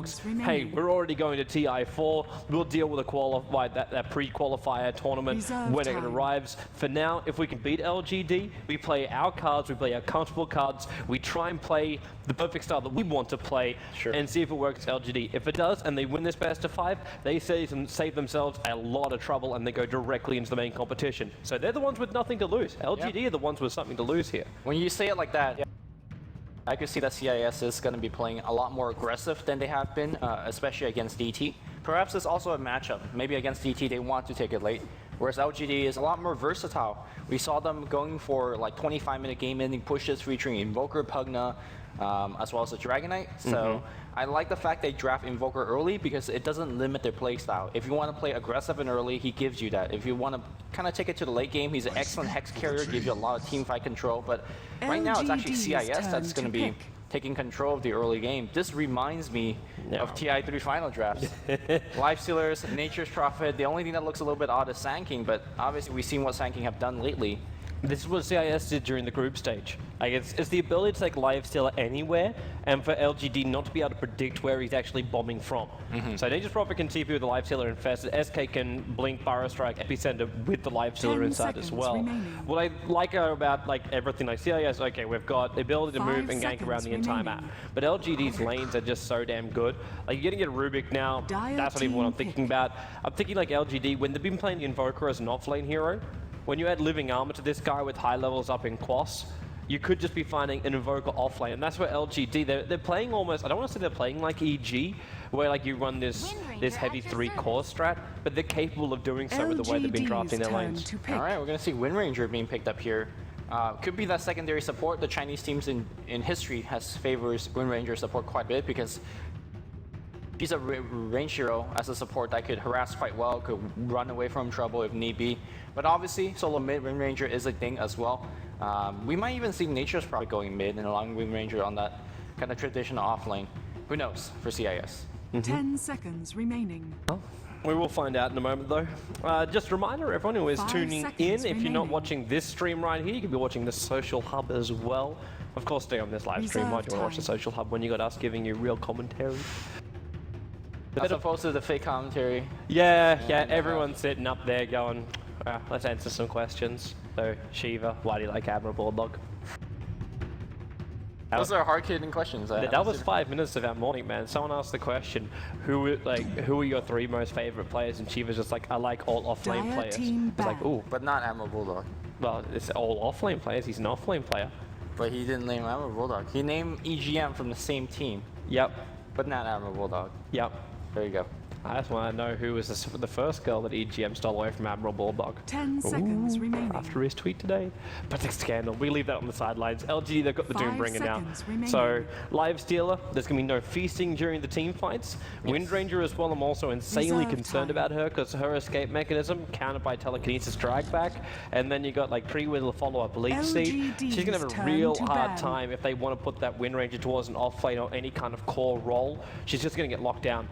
looks, hey, we're already going to TI4, we'll deal with that pre-qualifier tournament when it arrives. For now, if we can beat LGD, we play our cards, we play our comfortable cards, we try and play the perfect style that we want to play, and see if it works LGD. If it does, and they win this best of 5, they save themselves a lot of trouble, and they go directly into the main competition. So they're the ones with nothing to lose. LGD are the ones with something to lose here. When you say it like that, I could see that CIS is going to be playing a lot more aggressive than they have been, especially against DT. Perhaps it's also a matchup. Maybe against DT they want to take it late, whereas LGD is a lot more versatile. We saw them going for like 25-minute game-ending pushes featuring Invoker, Pugna, as well as the Dragonite. So I like the fact they draft Invoker early because it doesn't limit their playstyle. If you want to play aggressive and early, he gives you that. If you want to kind of take it to the late game, he's an excellent Hex carrier, gives you a lot of team fight control. But right now it's actually CIS that's going to be taking control of the early game. This reminds me of TI3 final drafts. Lifestealers, Nature's Prophet. The only thing that looks a little bit odd is Sand but obviously we've seen what Sand have done lately. This is what CIS did during the group stage. Like it's the ability to take Lifestealer anywhere, and for LGD not to be able to predict where he's actually bombing from. So Nature's Prophet can TP with the Lifestealer infested, SK can blink, Burrow Strike, Epicenter with the Lifestealer inside as well. What I like about like everything like CIS, okay, we've got the ability to move and gank around the entire map. But LGD's lanes are just so damn good. Like you're getting a Rubik now, that's not even what I'm thinking about. I'm thinking like LGD, when they've been playing the Invoker as an offlane hero, when you add Living Armor to this guy with high levels up in Quas, you could just be finding an Invoker offlane, and that's where LGD, they're playing almost, I don't want to say they're playing like EG, where like you run this heavy 3-core strat, but they're capable of doing so with the way they've been drafting their lanes. Alright, we're going to see Wind Ranger being picked up here. Could be that secondary support. The Chinese teams in history favors Wind Ranger support quite a bit because he's a range hero as a support that could harass quite well, could run away from trouble if need be. But obviously, solo mid Wind Ranger is a thing as well. We might even see Nature's probably going mid and allowing Wind Ranger on that kind of traditional off lane. Who knows for CIS? 10 seconds remaining. Well, we will find out in a moment though. Just a reminder, everyone who is tuning in, if you're not watching this stream right here, you can be watching the Social Hub as well. Of course, stay on this live stream. Why do you want to watch the Social Hub when you got us giving you real commentary? As opposed to the fake commentary. Yeah, everyone's sitting up there going, let's answer some questions. So, Shiva, why do you like Admiral Bulldog? Those are hard-hitting questions. That was 5 minutes of our morning, man. Someone asked the question, who are your 3 most favorite players? And Shiva's just like, I like all off-lane players. It's like, ooh. But not Admiral Bulldog. Well, it's all off-lane players. He's an off-lane player. But he didn't name Admiral Bulldog. He named EGM from the same team. Yep. But not Admiral Bulldog. Yep. There you go. I just want to know who was the first girl that EGM stole away from Admiral Bulldog. 10 seconds remaining. After his tweet today. But the scandal, we leave that on the sidelines. LG, they've got the Doombringer now. So, Lifestealer, there's going to be no feasting during the team fights. Wind Ranger as well, I'm also insanely concerned about her because her escape mechanism, countered by telekinesis drag back. And then you got like pre-with a follow-up Leaf Seed. She's going to have a real hard time if they want to put that Wind Ranger towards an off-lane or any kind of core role. She's just going to get locked down.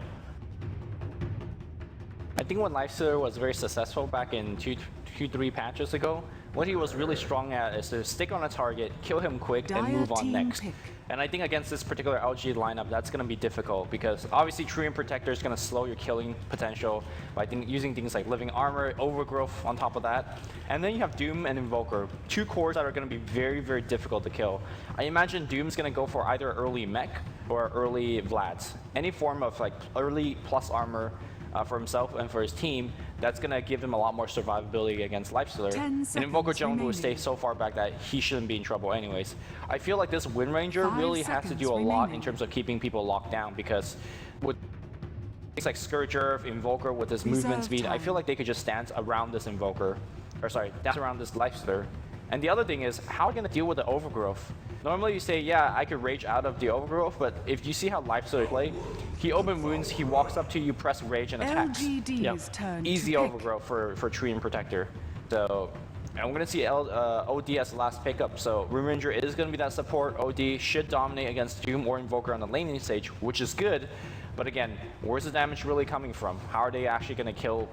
I think when Lifestealer was very successful back in 2-3 patches ago, what he was really strong at is to stick on a target, kill him quick, and move on next. And I think against this particular LG lineup, that's going to be difficult because obviously Treant Protector is going to slow your killing potential by using things like Living Armor, Overgrowth on top of that. And then you have Doom and Invoker, 2 cores that are going to be very, very difficult to kill. I imagine Doom's going to go for either early mech or early Vlads. Any form of like early plus armor for himself and for his team, that's going to give him a lot more survivability against Lifestealer. And Invoker Jungle will stay so far back that he shouldn't be in trouble anyways. I feel like this Wind Ranger really has to do a lot in terms of keeping people locked down because with things like Scourger, Invoker with his movement speed, I feel like they could just dance around this Invoker, or sorry, dance around this Lifestealer. And the other thing is, how are you going to deal with the Overgrowth? Normally you say, yeah, I could rage out of the Overgrowth, but if you see how Lifestealer play, he open wounds, he walks up to you, press rage, and attacks. Easy Overgrowth for Treant Protector. So, and we're going to see OD as the last pickup. So, Wind Ranger is going to be that support. OD should dominate against Doom or Invoker on the laning stage, which is good. But again, where's the damage really coming from? How are they actually going to kill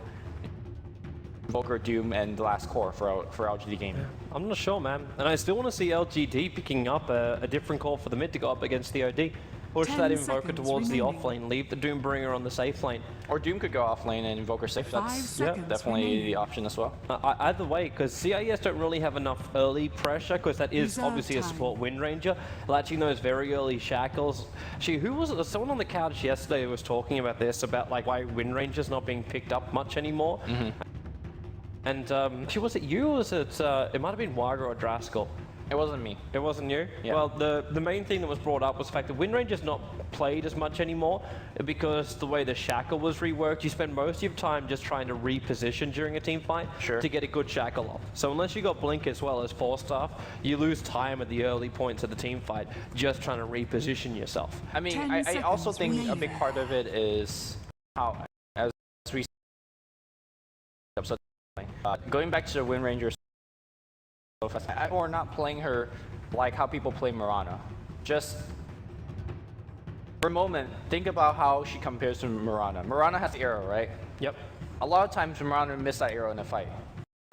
Invoker, Doom, and the last core for LGD game? I'm not sure, man. And I still want to see LGD picking up a different core for the mid to go up against the OD. push 10 that Invoker seconds towards the remaining. off lane, leave the Doombringer on the safe lane. Or Doom could go off lane and Invoker safe. 5 That's seconds definitely remaining. the option as well. Either way, because CIS don't really have enough early pressure, because that is Reserve obviously a time. support Wind Ranger. Latching those very early shackles. Actually, who was it? Someone on the couch yesterday was talking about this, about like why Wind Ranger's not being picked up much anymore. And was it you or was it, it might have been Wager or Draskell? It wasn't me. It wasn't you? Yeah. Well, the main thing that was brought up was the fact that Wind Ranger's not played as much anymore because the way the shackle was reworked, you spend most of your time just trying to reposition during a team fight Sure. to get a good shackle off. So unless you got Blink as well as Force Staff, you lose time at the early points of the team fight just trying to reposition yourself. I mean, 10 I also seconds think a remaining. big part of it is how, as we so going back to the Wind Rangers, or not playing her like how people play Mirana. Just for a moment, think about how she compares to Mirana. Mirana has the arrow, right? Yep. A lot of times Mirana miss that arrow in a fight.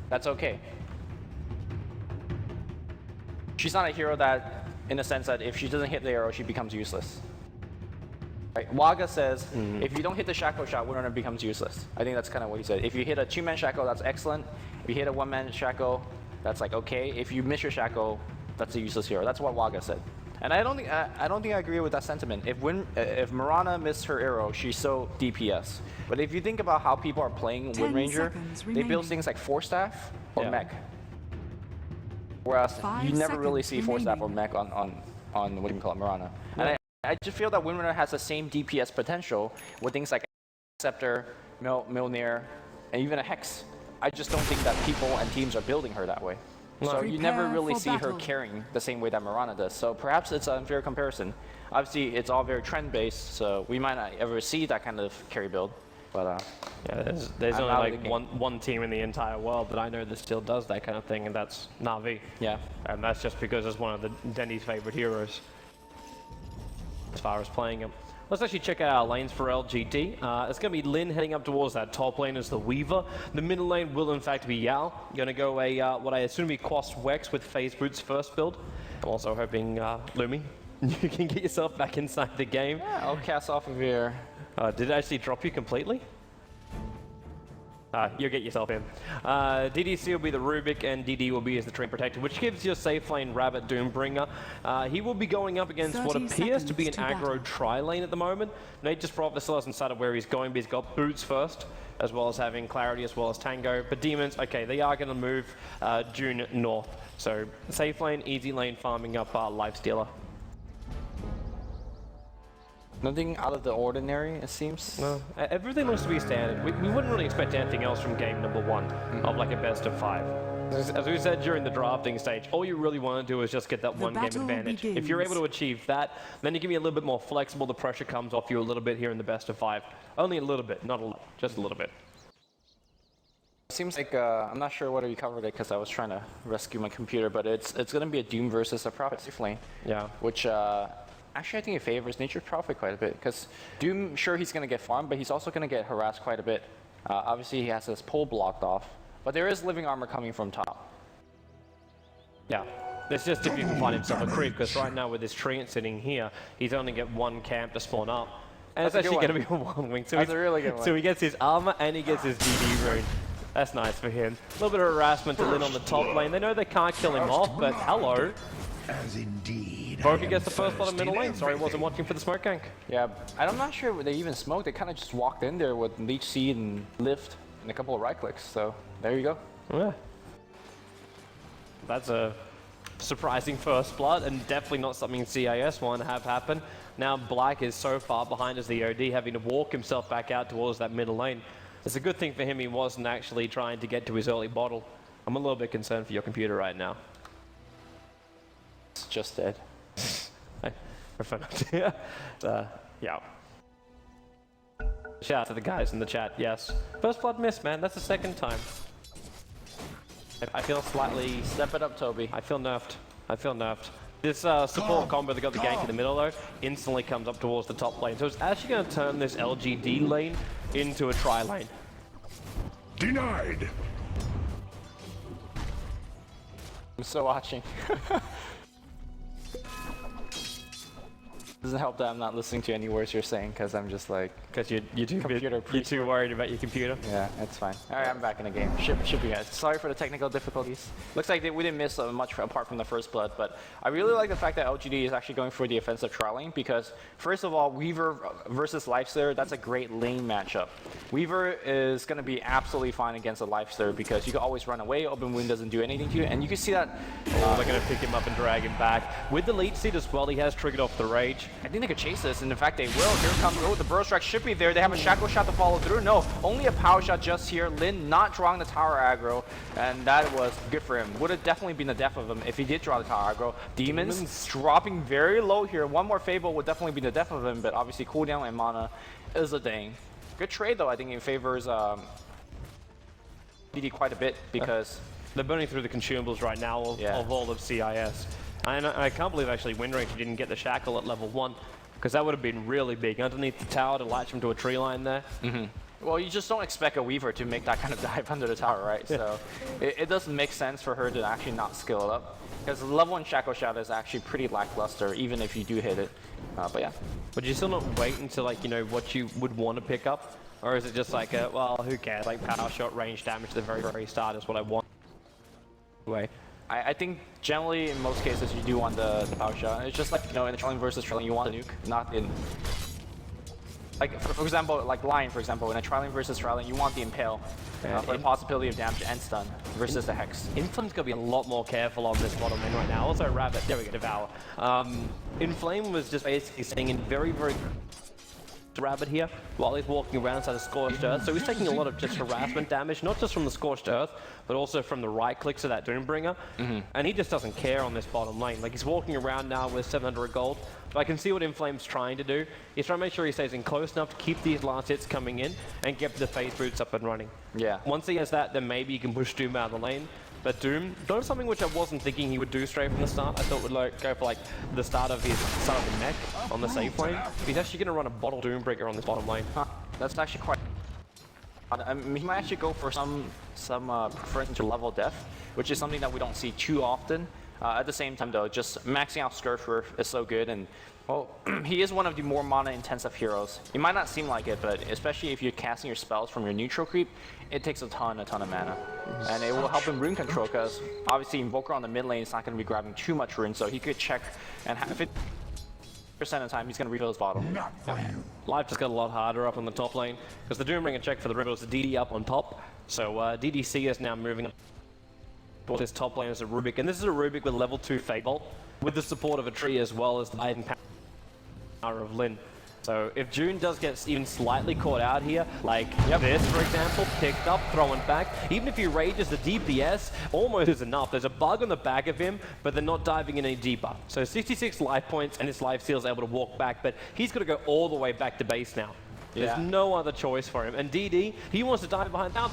That's okay. She's not a hero that, in the sense that if she doesn't hit the arrow, she becomes useless. Right? Waga says, if you don't hit the shackle shot, Winrunner becomes useless. I think that's kind of what he said. If you hit a two-man shackle, that's excellent. If you hit a one-man shackle, that's like okay. If you miss your shackle, that's a useless hero. That's what Waga said. And I don't think I agree with that sentiment. If Mirana missed her arrow, she's so DPS. But if you think about how people are playing 10 Wind Ranger, seconds they build remaining. things like Force Staff or Yeah. Mech. Whereas 5 you never really seconds see Force Staff or remaining. Mech on what do you call it, Mirana. And I just feel that Wind Runner has the same DPS potential with things like Scepter, Milnir, and even a Hex. I just don't think that people and teams are building her that way. So you never Prepare really for see her battle. carrying the same way that Mirana does. So perhaps it's an unfair comparison. Obviously, it's all very trend-based, so we might not ever see that kind of carry build. But Yeah, there's I'm only out of like the game. one team in the entire world that I know that still does that kind of thing, and that's Na'Vi. yeah. And that's just because it's one of the Denny's favorite heroes as far as playing him. Let's actually check out our lanes for LGD. It's going to be Lin heading up towards that top lane as the Weaver. The middle lane will in fact be Yao. Going to go a what I assume be Quas Wex with Phase Boots first build. I'm also hoping Lumi, you can get yourself back inside the game. Yeah, I'll cast off of your... Did it actually drop you completely? You'll get yourself in. DDC will be the Rubik, and DD will be as the Tree Protector, which gives you a safe lane Rabbit Doombringer. He will be going up against what 30 appears to be an seconds to aggro battle. tri-lane at the moment. Nature's Prophet still hasn't decided where he's going, but he's got Boots first, as well as having Clarity, as well as Tango. But Demons, okay, they are going to move June north. So safe lane, easy lane, farming up Lifestealer. Nothing out of the ordinary, it seems. No, everything looks to be standard. We wouldn't really expect anything else from game number one of like a best of 5. As we said during the drafting stage, all you really want to do is just get that one game battle advantage. If you're able to achieve that, then you can be a little bit more flexible. The pressure comes off you a little bit here in the best of 5. Only a little bit, not a lot, just a little bit. Seems like, I'm not sure whether you covered it because I was trying to rescue my computer, but it's going to be a Doom versus a Prophet safe lane. Yeah. Which, actually I think it favors Nature's Prophet quite a bit because Doom, sure he's going to get farmed, but he's also going to get harassed quite a bit. Obviously he has his pull blocked off, but there is living armor coming from top. Yeah. It's just if you can find himself a creep, because right now with this treant sitting here, he's only get one camp to spawn up. And That's it's a good actually going to be a one wing. So That's a really good one. So he gets his armor and he gets his DD rune. That's nice for him. A little bit of harassment to Lin on the top lane. They know they can't kill him off, but hello. As indeed. Broker gets the first blood of middle lane. Sorry, wasn't watching for the smoke gank. Yeah, I'm not sure they even smoked. They kind of just walked in there with Leech Seed and Lift and a couple of right clicks. So there you go. Yeah. That's a surprising first blood, and definitely not something CIS want to have happen. Now Black is so far behind as the OD, having to walk himself back out towards that middle lane. It's a good thing for him he wasn't actually trying to get to his early bottle. I'm a little bit concerned for your computer right now. It's just dead. I prefer not to. Yeah. Shout out to the guys in the chat, yes. First blood miss, man. That's the second time. I feel slightly... Step it up, Toby. I feel nerfed. I feel nerfed. This support combo that got the gank in the middle, though, instantly comes up towards the top lane. So it's actually going to turn this LGD lane into a tri-lane. Denied. I'm still watching. Doesn't help that I'm not listening to any words you're saying because I'm just like Because you're too worried about your computer. yeah, it's fine. All right, I'm back in the game. Should be guys. Sorry for the technical difficulties. Looks like we didn't miss much apart from the first blood, but I really like the fact that LGD is actually going for the offensive trialing because first of all, Weaver versus Lifestealer, that's a great lane matchup. Weaver is going to be absolutely fine against a Lifestealer because you can always run away. Open wound doesn't do anything to you, and you can see that. They're going to pick him up and drag him back. With the lead seed as well, he has triggered off the rage. I think they could chase this, and in fact they will. Here comes, oh, the burrow strike should be there. They have a shackle shot to follow through. No, only a power shot just here. Lin not drawing the tower aggro, and that was good for him. Would have definitely been the death of him if he did draw the tower aggro. Demons dropping very low here. One more Fable would definitely be the death of him, but obviously cooldown and mana is a thing. Good trade though, I think it favors BD quite a bit because they're burning through the consumables right now of all of CIS. And I can't believe actually WinRage didn't get the shackle at level 1, because that would have been really big underneath the tower to latch him to a tree line there. Well, you just don't expect a Weaver to make that kind of dive under the tower, right? So it doesn't make sense for her to actually not skill it up, because the level 1 shackle shot is actually pretty lackluster, even if you do hit it. But yeah. But you still not wait until like what you would want to pick up, or is it just like well, who cares? Like power shot range damage at the very start is what I want. Anyway. I think generally in most cases you do want the power shot. It's just like in the trailing versus trailing, you want the nuke, not in. Like for example, like Lion, for example, in a trailing versus trailing, you want the impale for the possibility of damage and stun versus the hex. Inflame's gonna be a lot more careful on this bottom lane right now. Also Rabbit, there we go, Devour. Inflame was just basically staying in very Rabbit here while he's walking around inside a Scorched Earth, so he's taking a lot of just harassment damage, not just from the Scorched Earth, but also from the right clicks of that Doombringer, and he just doesn't care on this bottom lane. Like he's walking around now with 700 gold, but I can see what Inflame's trying to do. He's trying to make sure he stays in close enough to keep these last hits coming in and get the Faith Roots up and running. Yeah. Once he has that, then maybe he can push Doom out of the lane. But Doom does something which I wasn't thinking he would do straight from the start. I thought would go for like the start of the neck on the safe lane. He's actually going to run a bottle Doombringer on this bottom lane. That's actually quite. He might actually go for some preference to level death, which is something that we don't see too often. At the same time though, just maxing out Scourge is so good, and well, he is one of the more mana-intensive heroes. It might not seem like it, but especially if you're casting your spells from your neutral creep, it takes a ton of mana. And it will help him rune control, because obviously Invoker on the mid lane is not going to be grabbing too much rune, so he could check, and if it 50% of the time he's going to refill his bottle. Life just got a lot harder up on the top lane, because the Doombringer check for the Rebels, the DD up on top, so DDC is now moving up. This top lane is a Rubik, and this is a Rubik with level 2 Fate Bolt, with the support of a tree as well as the hidden power of Lin. So if June does get even slightly caught out here, like this for example, picked up, thrown back, even if he rages, the DPS almost is enough. There's a bug on the back of him, but they're not diving in any deeper. So 66 life points and his life steal is able to walk back, but he's got to go all the way back to base now. There's no other choice for him. And DD, he wants to dive behind now.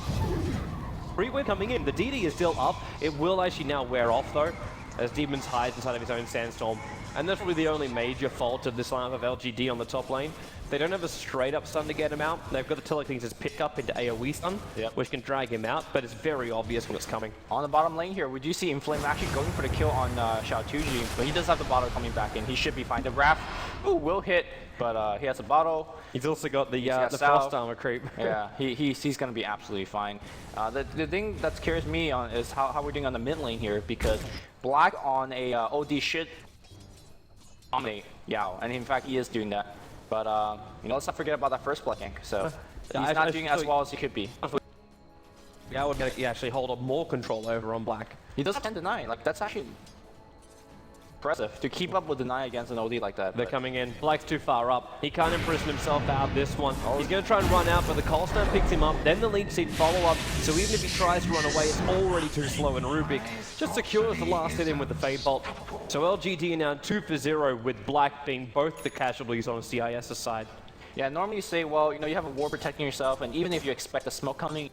We're coming in. The DD is still up. It will actually now wear off though, as Demons hides inside of his own Sandstorm. And that's probably the only major fault of this lineup of LGD on the top lane. They don't have a straight up stun to get him out. They've got the telekinesis pick up into AoE stun, which can drag him out, but it's very obvious when it's coming. On the bottom lane here, we do see Inflame actually going for the kill on Xiao2G, but he does have the bottle coming back in. He should be fine. The Wrath will hit, but he has a bottle. He's also got the Frost Armor creep. Yeah, he's going to be absolutely fine. The thing that scares me on is how we're doing on the mid lane here, because Black on a OD should dominate Yao, and in fact he is doing that. But let's not forget about that first Black gank. So he's not doing as well as he could be. Yao would actually hold up more control over on Black. He does 10 deny. Like that's actually impressive to keep up with deny against an OD like that. They're coming in. Black's too far up. He can't imprison himself out this one. He's going to try and run out, but the Cold Stone picks him up. Then the lead seed follow up. So even if he tries to run away, it's already too slow. And Rubik just secures the last hit in with the Fade Bolt. So LGD are now 2 for 0 with Black being both the casualties on CIS's side. Yeah, normally you say, well, you have a ward protecting yourself, and even if you expect a smoke coming,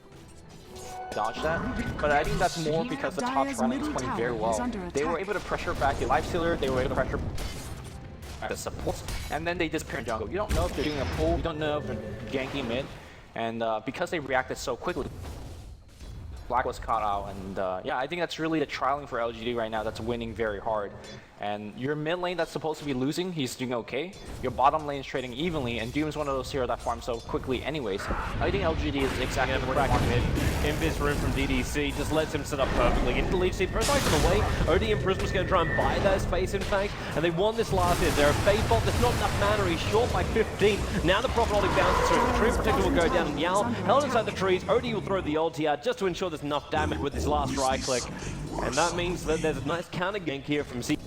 dodge that, but I think that's more because the top running is playing very well. They were able to pressure back the Lifestealer, they were able to pressure the supports, and then they disappear in jungle. You don't know if they're doing a pull, you don't know if they're ganking mid, and because they reacted so quickly, Black was caught out, and yeah, I think that's really the trialing for LGD right now that's winning very hard. And your mid lane that's supposed to be losing, he's doing okay. Your bottom lane is trading evenly, and Doom's one of those heroes that farms so quickly anyways. I think LGD is exactly where they want mid. Invis room from DDC just lets him set up perfectly. Into the lead seat, first strike on the way. OD and Prisma's going to try and buy that space, in fact, and they won this last hit. They're a Fade Bolt, there's not enough mana, he's short by 15. Now the Prophet ulti bounces through. The Tree Protector will go down and Yao held inside the trees. OD will throw the ulti out just to ensure there's enough damage with his last right click. And that means that there's a nice counter gank here from CIS.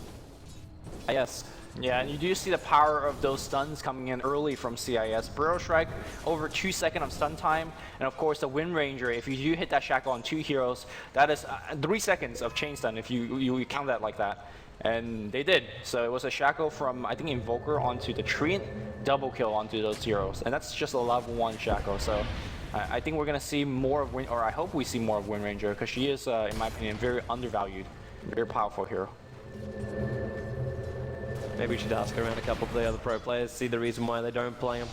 Yeah, and you do see the power of those stuns coming in early from CIS. Burrow Strike, over 2 seconds of stun time, and of course the Wind Ranger, if you do hit that shackle on 2 heroes, that is 3 seconds of chain stun if you count that like that. And they did. So it was a shackle from, I think, Invoker onto the Treant, double kill onto those heroes. And that's just a level 1 shackle. So I think we're going to see more of Wind, or I hope we see more of Wind Ranger, because she is, in my opinion, very undervalued, very powerful hero. Maybe we should ask around a couple of the other pro players, see the reason why they don't play him.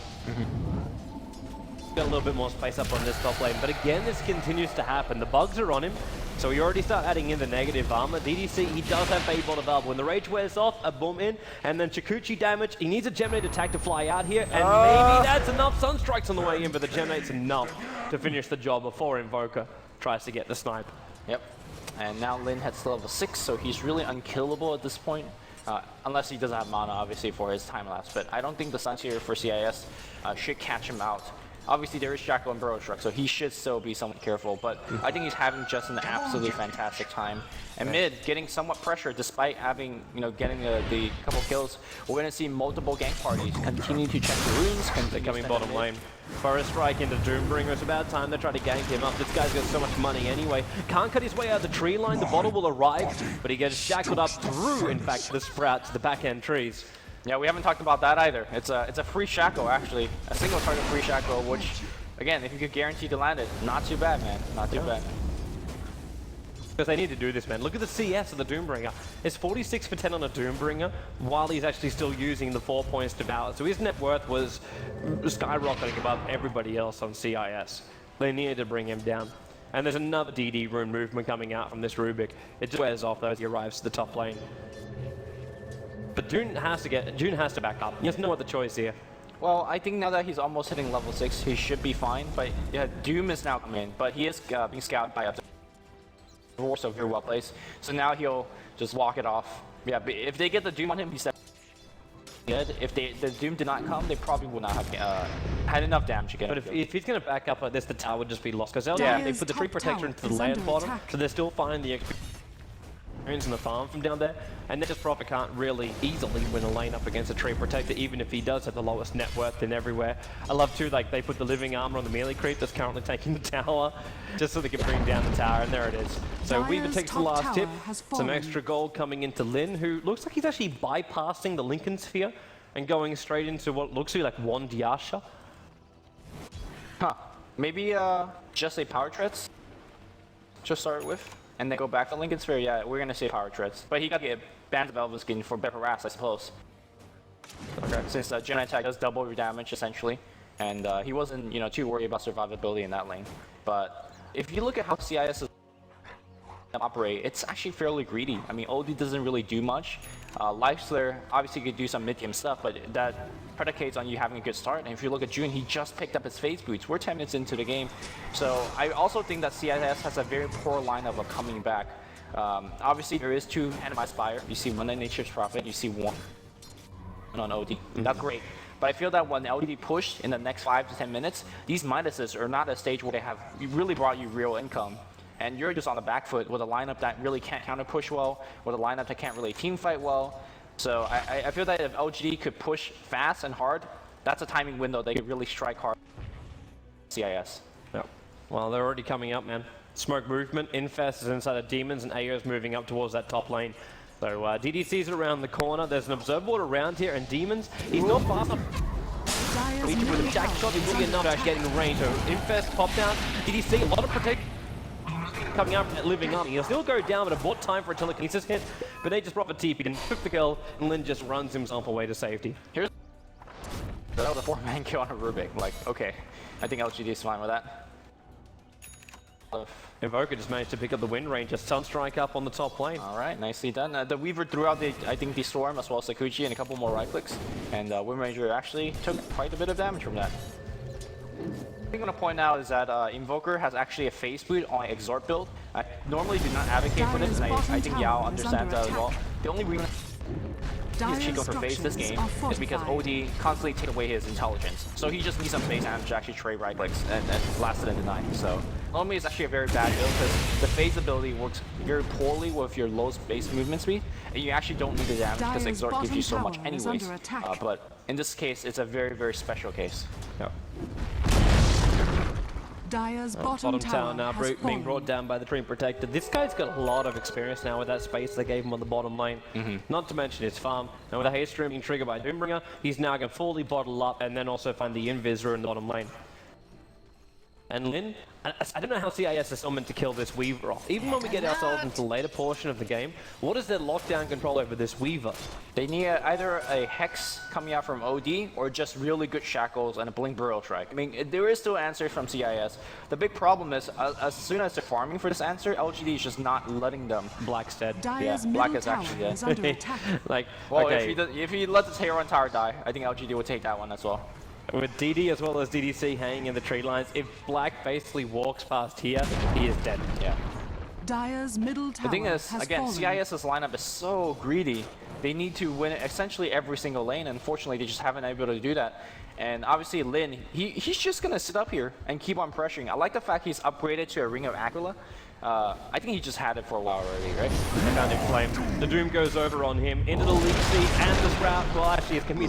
Got a little bit more space up on this top lane, but again, this continues to happen. The bugs are on him, so we already start adding in the negative armor. DDC, he does have Fade Bolt available. When the Rage wears off, a boom in, and then Chikuchi damage. He needs a Geminate attack to fly out here, and maybe that's enough. Sunstrike's on the way in, but the Geminate's enough to finish the job before Invoker tries to get the snipe. Yep, and now Lin heads to level 6, so he's really unkillable at this point. Unless he doesn't have mana, obviously, for his time lapse. But I don't think the stuns here for CIS should catch him out. Obviously, there is Shackle and Burrow Struck, so he should still be somewhat careful. But I think he's having just an absolutely fantastic time. And mid, getting somewhat pressure despite having, getting the couple kills. We're going to see multiple gank parties continue to check the runes. They're coming bottom lane. Forest Strike into Doombringer. It's about time they try to gank him up. This guy's got so much money anyway. Can't cut his way out of the tree line. The bottle will arrive, but he gets shackled up through, in fact, the sprouts, the back end trees. Yeah, we haven't talked about that either. It's a free shackle, actually. A single target free shackle, which, again, if you could guarantee to land it, not too bad, man. Not too bad. Because they need to do this, man. Look at the CS of the Doombringer. It's 46 for 10 on a Doombringer, while he's actually still using the 4 points to balance. So his net worth was skyrocketing above everybody else on CIS. They needed to bring him down. And there's another DD rune movement coming out from this Rubik. It just wears off though as he arrives to the top lane. But June has to back up. He has no other choice here. Well, I think now that he's almost hitting level 6, he should be fine. But yeah, Doom is now coming in, but he is being scouted by up to so very well placed. So now he'll just walk it off. Yeah, but if they get the Doom on him, he's good. If the Doom did not come, they probably would not have had enough damage to get him. But if he's going to back up like this, the tower would just be lost. Because they put the Tree Protector into the land bottom, so they're still finding the experience in the farm from down there, and Natus Prophet can't really easily win a lane up against a Tree Protector, even if he does have the lowest net worth in everywhere. I love too, like, they put the living armor on the melee creep that's currently taking the tower, just so they can bring down the tower, and there it is. So Weaver takes the last tip, some extra gold coming into Lin, who looks like he's actually bypassing the Lincoln Sphere and going straight into what looks to be like one Diasha. Huh. Maybe just a power treads to start with. And then go back to Lincoln Sphere, yeah, we're gonna say power treads. But he got to get banned of Elven Skin for better harass, I suppose. Okay. Since Gemini attack does double your damage, essentially. And he wasn't, too worried about survivability in that lane. But if you look at how CIS operate, it's actually fairly greedy. I mean, OD doesn't really do much. Lifeslayer obviously could do some mid-game stuff, but that predicates on you having a good start. And if you look at June, he just picked up his phase boots. We're 10 minutes into the game. So I also think that CIS has a very poor lineup of coming back. Obviously, there is 2 Anima Spire. You see one on Nature's Prophet, you see 1 on OD. That's great. But I feel that when LGD pushed in the next 5 to 10 minutes, these Midases are not at a stage where they have really brought you real income. And you're just on the back foot with a lineup that really can't counter push well, with a lineup that can't really team fight well. So I feel that if LGD could push fast and hard, that's a timing window they could really strike hard. CIS. Yep. Well, they're already coming up, man. Smoke movement, Infest is inside of Demons, and AO's moving up towards that top lane. So DDC's around the corner. There's an Observer Ward around here, and Demons, he's not fast enough. With a jack shot, he will get enough to actually get in range. So Infest pop down. DDC, a lot of protection coming up and living up. He'll still go down, but it bought time for a telekinesis hit. But they just proper TP'd and took the kill, and Lin just runs himself away to safety. That was a 4-man kill on a Rubik. Like, okay, I think LGD is fine with that. Invoker just managed to pick up the win range, a Sunstrike up on the top lane. All right, nicely done. The Weaver threw out I think the Storm as well as Sakuchi and a couple more right clicks. And Wind Ranger actually took quite a bit of damage from that. The thing I want to point out is that Invoker has actually a phase boot on Exort build. I normally do not advocate for this, and I think Yao understands that as well. The only reason he's Chico for phase this game is because OD constantly take away his intelligence. So he just needs some phase damage to actually trade right clicks and blast it and deny. So normally it's actually a very bad build because the phase ability works very poorly with your low base movement speed, and you actually don't need the damage because Exort gives you so much anyways. But in this case, it's a very, very special case. Yep. Dire's Bottom tower now being brought down by the Dream Protector. This guy's got a lot of experience now with that space they gave him on the bottom lane. Not to mention his farm. And with a haste stream being triggered by Doombringer, he's now going to fully bottle up and then also find the Invisor in the bottom lane. And Lin, I don't know how CIS is still meant to kill this Weaver off. Even when we get ourselves into the later portion of the game, what is their lockdown control over this Weaver? They need either a Hex coming out from OD or just really good Shackles and a Blink Burrow Strike. I mean, there is still answers from CIS. The big problem is, as soon as they're farming for this answer, LGD is just not letting them. Black's dead. Yeah, Black is actually dead. Like, well, okay. if he let the Terran Tower die, I think LGD would take that one as well. With DD as well as DDC hanging in the tree lines, if Black basically walks past here, he is dead. Yeah. Dire's middle tower. The thing is, again, CIS's lineup is so greedy. They need to win essentially every single lane, and unfortunately, they just haven't been able to do that. And obviously, Lin, he's just gonna sit up here and keep on pressuring. I like the fact he's upgraded to a Ring of Aquila. I think he just had it for a while already, right? They found him flamed. The Doom goes over on him into the leak seed and the Sprout. Well, actually, it's gonna be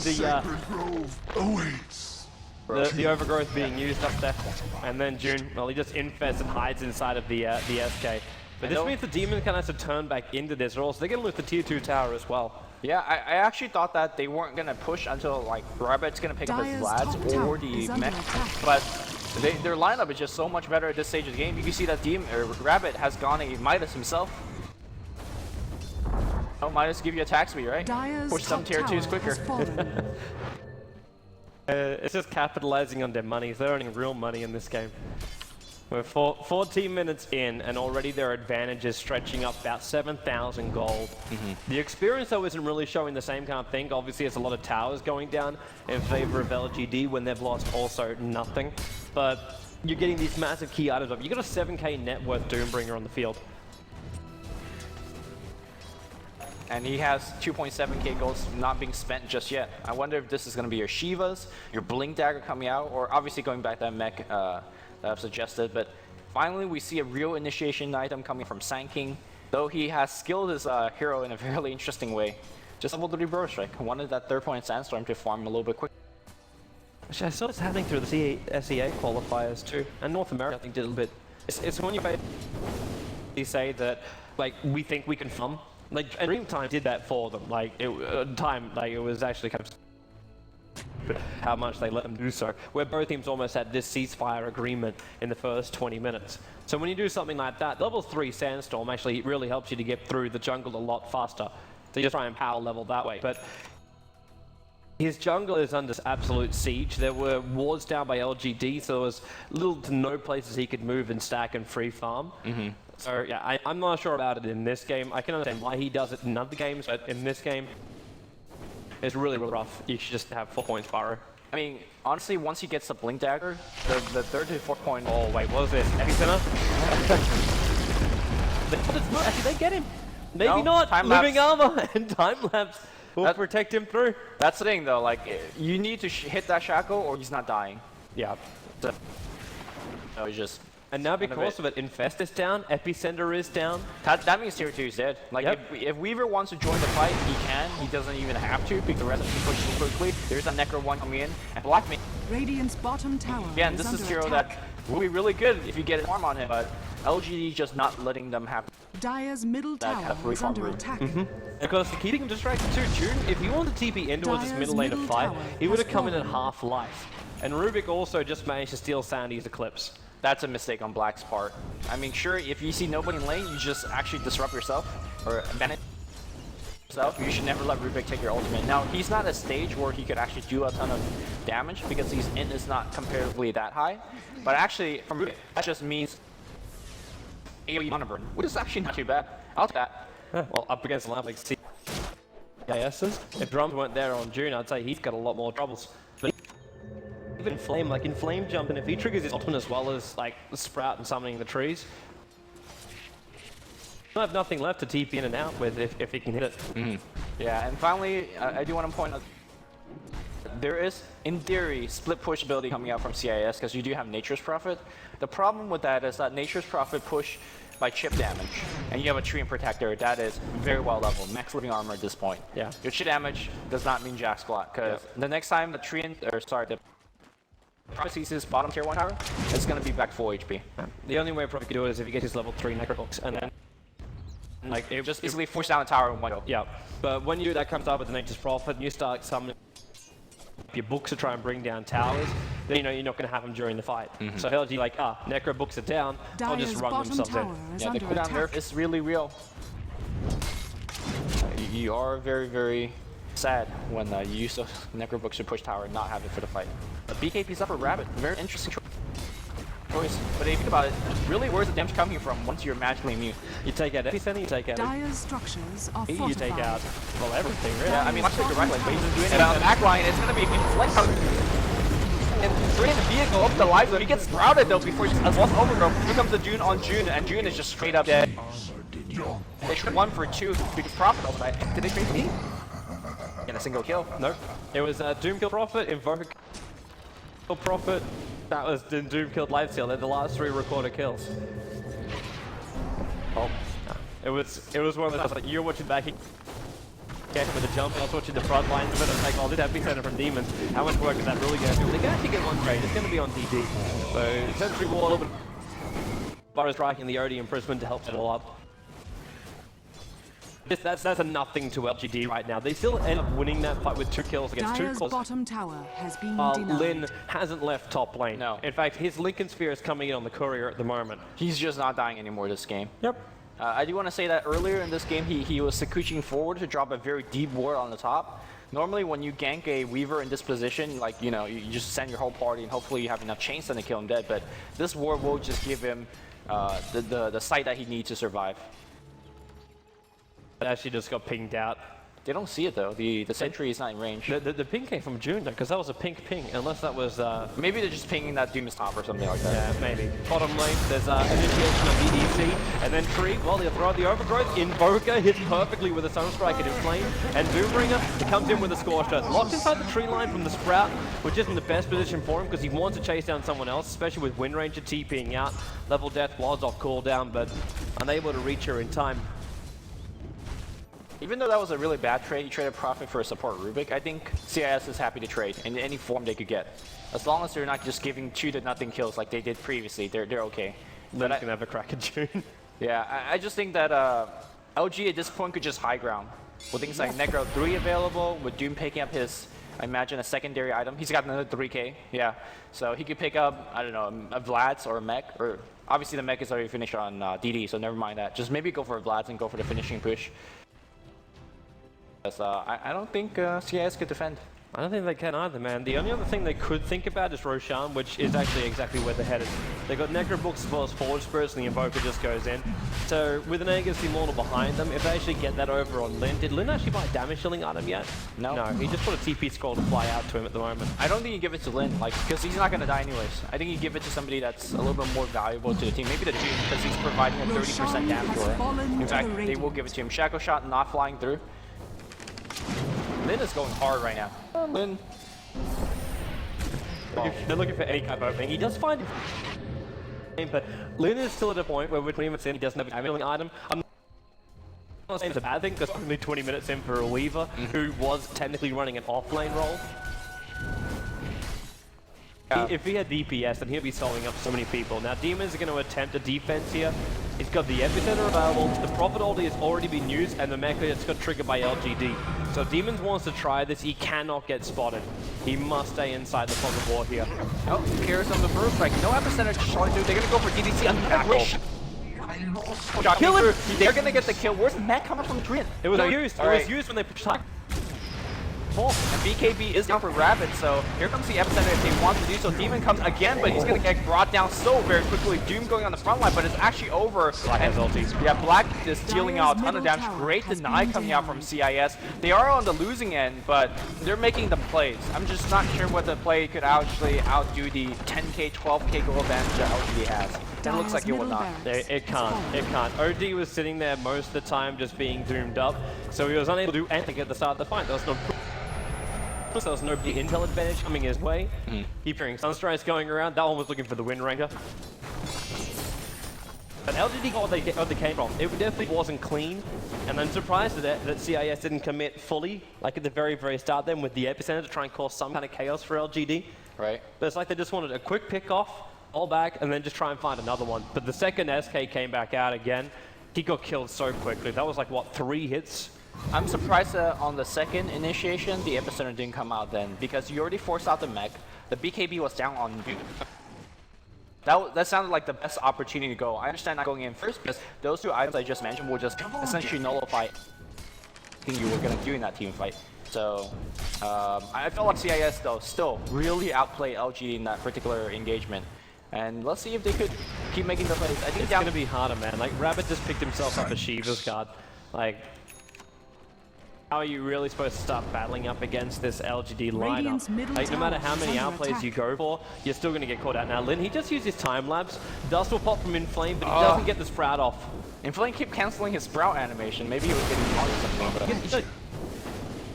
the overgrowth being used up there. And then June, well, he just infests and hides inside of the SK. But this means the Demon kind of has to turn back into this, or else they're gonna lose the tier 2 tower as well. Yeah, I actually thought that they weren't gonna push until like Rabbit's gonna pick up his Vlad's or the mech, but their lineup is just so much better at this stage of the game. You can see that Rabbit has gone a Midas himself. Oh, Midas give you attack speed, right? Push some tier 2s quicker. It's just capitalizing on their money. They're earning real money in this game. We're 14 minutes in, and already their advantage is stretching up about 7,000 gold. The experience, though, isn't really showing the same kind of thing. Obviously, there's a lot of towers going down in favor of LGD when they've lost also nothing. But you're getting these massive key items up. You got a 7k net worth Doombringer on the field. And he has 2.7k golds not being spent just yet. I wonder if this is going to be your Shivas, your Blink Dagger coming out, or obviously going back to that mech that I've suggested. But finally, we see a real initiation item coming from Sand King, though he has skilled his hero in a very interesting way. Just level 3 Burrow Strike. Wanted that 3rd point Sandstorm to farm a little bit quicker. Actually, I saw this happening through the SEA qualifiers too, and North America I think did a little bit. It's when you say that, like, we think we can farm. Like, and Dreamtime did that for them. Like, it was actually kind of how much they let them do so. Where both teams almost had this ceasefire agreement in the first 20 minutes. So when you do something like that, level 3 Sandstorm actually really helps you to get through the jungle a lot faster. So you just try and power level that way. But his jungle is under absolute siege. There were wards down by LGD, so there was little to no places he could move and stack and free farm. So yeah, I'm not sure about it in this game. I can understand why he does it in other games, but in this game, it's really, really rough. You should just have 4 points Pyro. I mean, honestly, once he gets the Blink Dagger, the 3rd to 4th point... Oh wait, what was this? Epicenter? Actually, they get him. Maybe not. Living armor and time lapse will protect him through. That's the thing, though. Like, you need to hit that shackle, or he's not dying. Yeah. So, no, he's just. And now because of it, Infest is down, Epicenter is down. That means tier 2 is dead. Like, if Weaver wants to join the fight, he can. He doesn't even have to, because the rest of them push super quickly. There's a Necro 1 coming in, and Black Radiant's bottom tower. Again, this is hero that will be really good if you get a farm on him, but LGD just not letting them have Dire's middle tower is under attack. Because keeping him distracted too, June, if he wanted to TP in towards this middle lane of fight, he would have come in at half life. And Rubik also just managed to steal Sandy's Eclipse. That's a mistake on Black's part. I mean, sure, if you see nobody in lane, you just actually disrupt yourself, or banish yourself. You should never let Rubik take your ultimate. Now, he's not at a stage where he could actually do a ton of damage, because his int is not comparatively that high. But actually, from Rubik, that just means AoE mana burn, which is actually not too bad. I'll take that. Well, up against a line like CIS's, if drums weren't there on June, I'd say he's got a lot more troubles. But even Flame, like in Flame Jump, and if he triggers his ultimate as well as like the Sprout and summoning the trees, he'll have nothing left to TP in and out with if he can hit it. Yeah, and finally, I do want to point out there is, in theory, split push ability coming out from CIS because you do have Nature's Prophet. The problem with that is that Nature's Prophet push by chip damage, and you have a Treant Protector that is very well leveled, max living armor at this point. Yeah. Your chip damage does not mean jack squat because the next time the the Prophet sees his bottom tier 1 tower, it's going to be back full HP. The only way Prophet could do it is if he gets his level 3 Necrobooks, and then like it Just easily force down the tower in one go. Yeah, but when you do that comes up with the Nature's Prophet, and you start summoning your books to try and bring down towers, then you know you're not going to have them during the fight. So LG like, Necro books it down, I'll just run themselves in. Yeah, the cooldown nerf is really real. You are very, very sad when you use the Necro books to push tower and not have it for the fight. BKP's up for Rabbit, very interesting choice. But if you think about it, really where's the damage coming from once you're magically immune? You take out Epicenter, you take out Dire's structures are you fortified. take out, well, everything, really. Yeah, I mean, watch the direct like waves is doing it on the back line, it's gonna be like and bringing the vehicle up the life zone. He gets sprouted though before he as well as overgrow. Here comes the June on June, and June is just straight up dead. They should 1 for 2 because Prophet ultimate. Did they trade for me? Get a single kill. Nope. It was Doom kill Prophet, Invoker kill Prophet. That was then Doom killed Lifesteal. They're the last 3 recorded kills. Oh, it was one of those like you're watching back. Get him with a jump. I was watching the front lines of it. I was like, oh, this Epicenter from Demons. How much work is that really going to do? They can actually get one trade. It's going to be on DD. So Sentry Wall a little bit. Burrow striking the OD imprisonment to help it all up. That's a nothing to LGD right now. They still end up winning that fight with 2 kills against Dire's 2 kills. bottom tower has been denied. Lin hasn't left top lane. No. In fact, his Lincoln Sphere is coming in on the courier at the moment. He's just not dying anymore this game. Yep. I do want to say that earlier in this game, he was Sakuching forward to drop a very deep ward on the top. Normally, when you gank a Weaver in this position, like, you know, you just send your whole party and hopefully you have enough chains to kill him dead, but this ward will just give him the sight that he needs to survive. It actually just got pinged out. They don't see it though. The sentry is not in range. The ping came from June though, because that was a pink ping, unless that was... Maybe they're just pinging that Doom is top or something like that. Yeah, maybe. Bottom lane, there's initiation of EDC, and then Tree, well, they'll throw the overgrowth. Invoker hits perfectly with a Sunstrike and Inflame, and Doombringer, he comes in with a Scorcher. Locked inside the tree line from the Sprout, which isn't the best position for him, because he wants to chase down someone else, especially with Wind Ranger TPing out. Level Death was off cooldown, but unable to reach her in time. Even though that was a really bad trade, you traded Prophet for a support Rubik, I think CIS is happy to trade in any form they could get. As long as they're not just giving 2-0 kills like they did previously, they're okay. Lin can have a crack at June. Yeah, I just think that LG at this point could just high ground. With things like Necro 3 available, with Doom picking up his, I imagine, a secondary item. He's got another 3k, yeah. So he could pick up, I don't know, a Vlad's or a mech, or obviously the mech is already finished on DD, so never mind that. Just maybe go for a Vlad's and go for the finishing push. I don't think CIS could defend. I don't think they can either, man. The only other thing they could think about is Roshan, which is actually exactly where they're headed. They've got Necrobooks as well as Forward Spirits, and the Invoker just goes in. So with an Aegis Immortal behind them, if they actually get that over on Lin, did Lin actually buy a damage shielding item yet? No. No, he just put a TP scroll to fly out to him at the moment. I don't think you give it to Lin, like, because he's not going to die anyways. I think you give it to somebody that's a little bit more valuable to the team. Maybe the June, because he's providing a 30% damage to her. In fact, they will give it to him. Shackle Shot not flying through. Lin is going hard right now. Lin. They're looking for any kind of opening. He does find it, but Lin is still at a point where with 20 minutes in, he doesn't have a damage healing item. I'm not saying it's a bad thing, because only 20 minutes in for a Weaver, who was technically running an off-lane role. If he had DPS, then he'll be soloing up so many people. Now, Demons are going to attempt a defense here. He's got the Epicenter available, the Prophet ulti has already been used, and the Mecha just got triggered by LGD. So Demons wants to try this, he cannot get spotted. He must stay inside the fog of war here. Oh, cares on the first strike. No Epicenter to try to do. They're going to go for DDC on tackle. Kill him! They're going to get the kill. Where's the mech coming from Treant? It was used. It was used when they pushed high. full. And BKB is down for Rabbit, so here comes the epicenter if they want to do so. Demon comes again, but he's going to get brought down so very quickly. Doom going on the front line, but it's actually over. Black has ulti. Yeah, Black is dealing out a ton of damage. Great deny coming out from CIS. They are on the losing end, but they're making the plays. I'm just not sure what the play could actually outdo the 10k, 12k goal advantage that LGD has. It looks like it will not. It can't. It can't. OD was sitting there most of the time just being doomed up, so he was unable to do anything at the start of the fight. There was no big intel advantage coming his way. Keep hearing Sunstrikes going around. That one was looking for the win ranger. But LGD got what they came from. It definitely wasn't clean, and I'm surprised that CIS didn't commit fully, like at the very, very start then with the epicenter to try and cause some kind of chaos for LGD. Right. But it's like they just wanted a quick pick off, all back, and then just try and find another one. But the second SK came back out again, he got killed so quickly. That was like, what, 3 hits? I'm surprised that on the second initiation, the epicenter didn't come out then, because you already forced out the mech. The BKB was down on you. That sounded like the best opportunity to go. I understand not going in first, because those 2 items I just mentioned will just essentially nullify anything you were going to do in that team fight. So I felt like CIS, though, still really outplayed LGD in that particular engagement. And let's see if they could keep making the plays. I think it's going to be harder, man. Like, Rabbit just picked himself up a Shiva's card. Like, how are you really supposed to start battling up against this LGD lineup? Like, no matter how many outplays you go for, you're still going to get caught out. Now, Lin, he just used his time lapse. Dust will pop from Inflame, but he doesn't get the Sprout off. Inflame keep canceling his Sprout animation. Maybe he was getting caught or something. But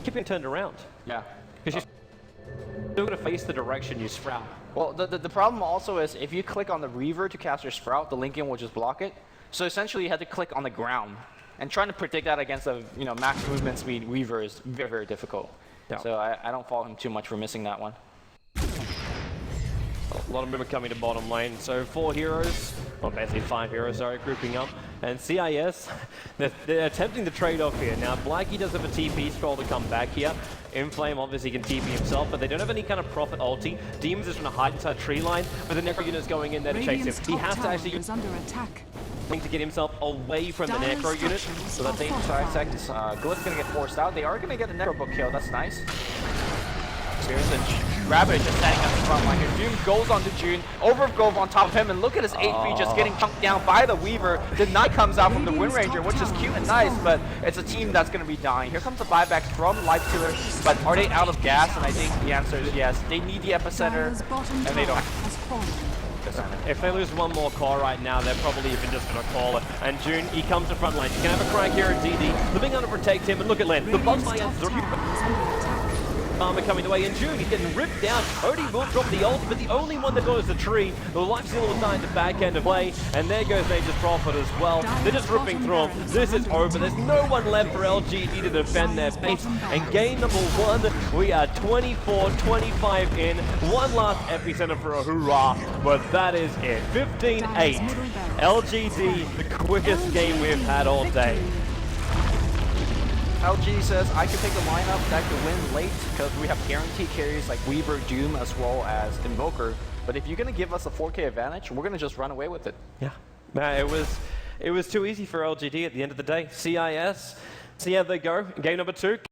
keep it turned around. Yeah. Because you're still going to face the direction you Sprout. Well, the problem also is if you click on the Reaver to cast your Sprout, the Lincoln will just block it. So essentially you have to click on the ground. And trying to predict that against a max movement speed Weaver is very, very difficult. Yeah. So I don't fault him too much for missing that one. A lot of movement coming to bottom lane. So 4 heroes, well basically 5 heroes, sorry, grouping up. And CIS, they're attempting the trade-off here. Now Blackie does have a TP scroll to come back here. Inflame obviously can TP himself, but they don't have any kind of profit ulti. Demon's is trying to hide inside tree line, but the Necro unit's going in there to chase him. He has to actually use under attack to get himself away from the Necro unit. So that thing Glyph's gonna get forced out. They are gonna get the Necro book kill, that's nice. Rabbit is just standing at the front line here. Doom goes onto June, Overgrove on top of him, and look at his HP just getting chunked down by the Weaver. The Knight comes out from the Wind Ranger, which is cute and nice, but it's a team that's going to be dying. Here comes the buyback from Lifestealer, but are they out of gas? And I think the answer is yes. They need the epicenter, and they don't. If they lose one more core right now, they're probably even just going to call it. And June, he comes to front line. You can have a crank here at DD. Living on to protect him, and look at Len. The bug fire armor coming away in June, he's getting ripped down. Odie will drop the ult, but the only one that goes the tree. The Lifestealer was dying to back end of play, and there goes Nature's Prophet as well. They're just ripping through him. This is over. There's no one left for LGD to defend their base. And game number 1, we are 24-25 in. One last epicenter for a hoorah, but that is it. 15-8. LGD, the quickest game we've had all day. LG says, I can take the lineup that could win late because we have guaranteed carries like Weaver, Doom, as well as Invoker. But if you're going to give us a 4K advantage, we're going to just run away with it. Yeah, it was too easy for LGD at the end of the day. CIS, see how they go. Game number 2.